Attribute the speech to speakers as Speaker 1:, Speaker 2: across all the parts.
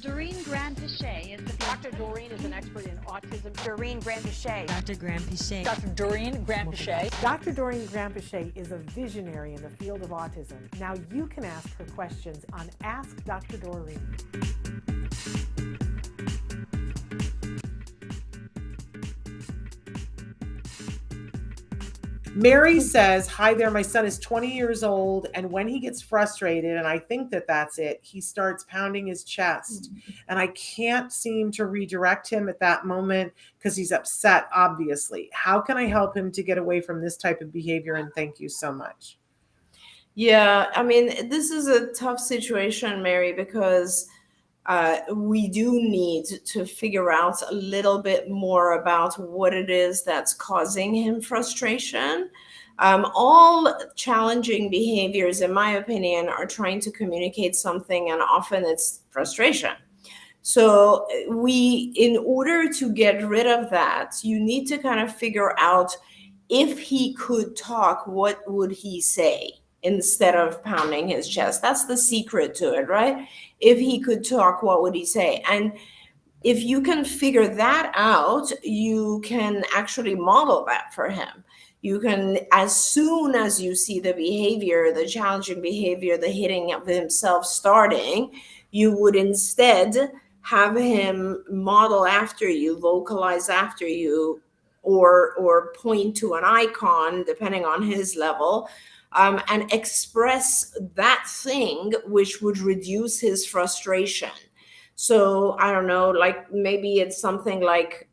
Speaker 1: Doreen 𝗏𝗏𝗧 is the
Speaker 2: Dr. Doreen is an expert in autism.
Speaker 3: Doreen 𝗏𝗏𝗧.
Speaker 4: Dr. 𝗏𝗏𝗧.
Speaker 2: Dr. Doreen 𝗏𝗏𝗧.
Speaker 5: Dr. Doreen 𝗏𝗏𝗧 is a visionary in the field of autism. Now you can ask her questions on Ask Dr. Doreen. Mary says, hi there, my son is 20 years old, and when he gets frustrated, and I think that that's it, he starts pounding his chest, and I can't seem to redirect him at that moment because he's upset, obviously. How can I help him to get away from this type of behavior? And thank you so much.
Speaker 6: Yeah, I mean, this is a tough situation, Mary, because we do need to figure out a little bit more about what it is that's causing him frustration. All challenging behaviors, in my opinion, are trying to communicate something, and often it's frustration. So in order to get rid of that, you need to kind of figure out, if he could talk, what would he say instead of pounding his chest? That's the secret to it, right? If he could talk, what would he say? And if you can figure that out, you can actually model that for him. You can, as soon as you see the behavior, the challenging behavior, the hitting of himself starting, you would instead have him model after you, vocalize after you, or point to an icon, depending on his level, and express that thing which would reduce his frustration. So I don't know, like maybe it's something like,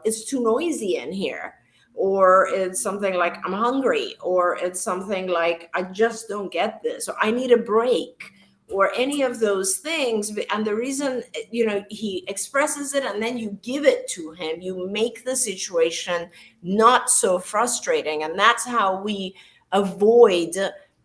Speaker 6: it's too noisy in here, or it's something like, I'm hungry, or it's something like, I just don't get this, or I need a break, or any of those things. And the reason, he expresses it and then you give it to him, you make the situation not so frustrating. And that's how we avoid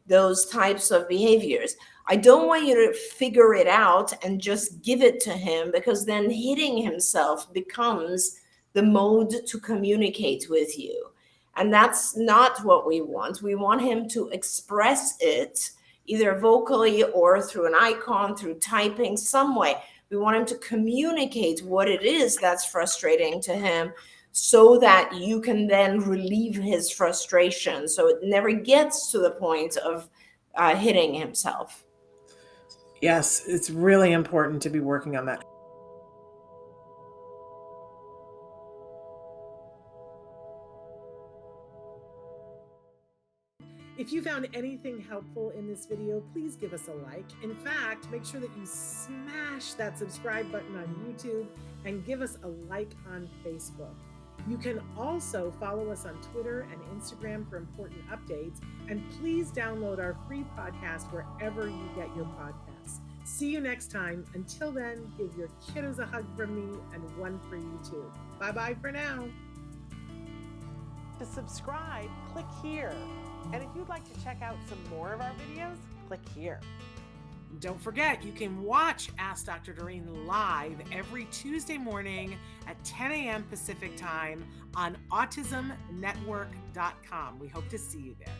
Speaker 6: those types of behaviors. I don't want you to figure it out and just give it to him, because then hitting himself becomes the mode to communicate with you. And that's not what we want. We want him to express it either vocally or through an icon, through typing, some way. We want him to communicate what it is that's frustrating to him, so that you can then relieve his frustration, so it never gets to the point of hitting himself.
Speaker 5: Yes, it's really important to be working on that. If you found anything helpful in this video, please give us a like. In fact, make sure that you smash that subscribe button on YouTube and give us a like on Facebook. You can also follow us on Twitter and Instagram for important updates. And please download our free podcast wherever you get your podcasts. See you next time. Until then, give your kiddos a hug from me, and one for you too. Bye-bye for now.
Speaker 7: To subscribe, click here. And if you'd like to check out some more of our videos, click here.
Speaker 5: Don't forget, you can watch Ask Dr. Doreen live every Tuesday morning at 10 a.m. Pacific time on autismnetwork.com. We hope to see you there.